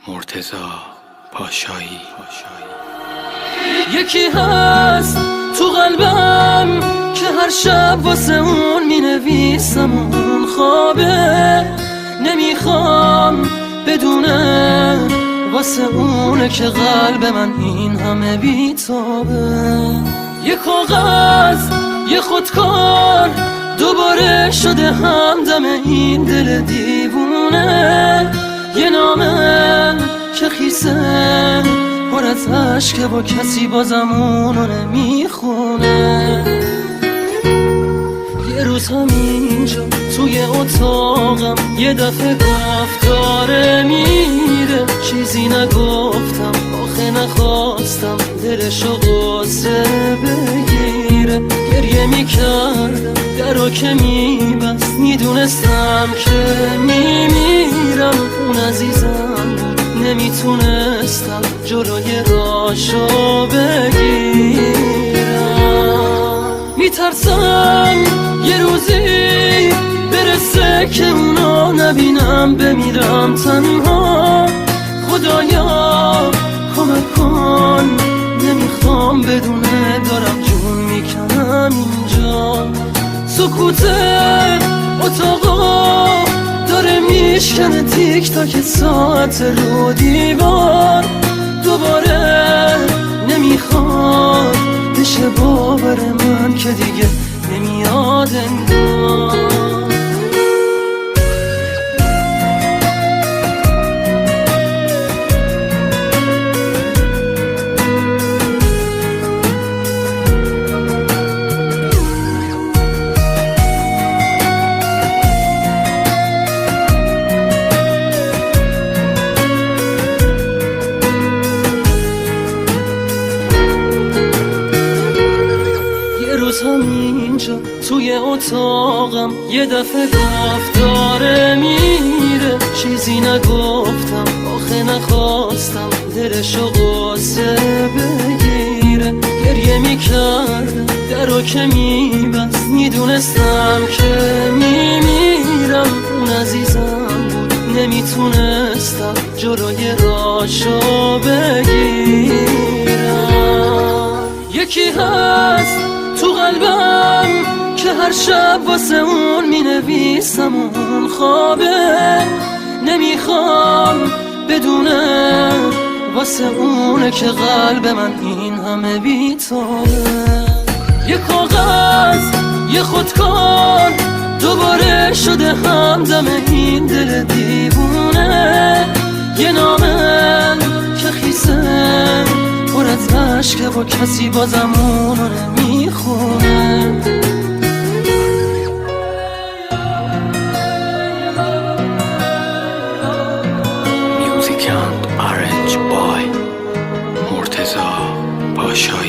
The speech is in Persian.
مرتضی پاشایی. یکی هست تو قلبم که هر شب واسه اون می نویسم اون خوابه، نمیخوام بدونه واسه اونه که قلب من این همه بیتابه. یه کاغذ یه خودکار دوباره شده همدم این دل دیوونه، یه نامه که خیسه پر از عشقه با کسی بازم اونو نمیخونه. یه روز همینجا توی اتاقم یه دفعه گفت داره میره، چیزی نگفتم آخه نخواستم دلشو قصه بگیره. گریه میکردم درو که میبست، میدونستم که میمیرم. اون عزیزم بود نمیتونستم جلوی راشو بگیرم. میترسم یه روزی برسه که اونو نبینم، بمیرم تنها. خدایا کمک کن، نمیخوام بدونه دارم جون میکنم اینجا. سکوت اتاقا داره میشکنه تیک تاک ساعت رو دیوار. دوباره نمیخواد بشه باور من که دیگه نمیاد انگار. همینجا توی اتاقم یه دفعه گفت داره میره، چیزی نگفتم آخه نخواستم دلشو قصه بگیره. گریه میکردم درو که میبست، میدونستم که میمیرم. اون عزیزم بود نمیتونستم جلوی راشو بگیرم. یکی هست تو قلبم که هر شب واسه اون می نویسم اون خوابه، نمیخوام بدونه واسه اونه که قلب من این همه بیتابه. یه کاغذ یه خودکار دوباره شده همدم این دل دیوونه، یه نامه که خیسه پر از عشقه با کسی بازم اونو نمیخونه. میوزیک اند آرنج بای مرتضی پاشایی.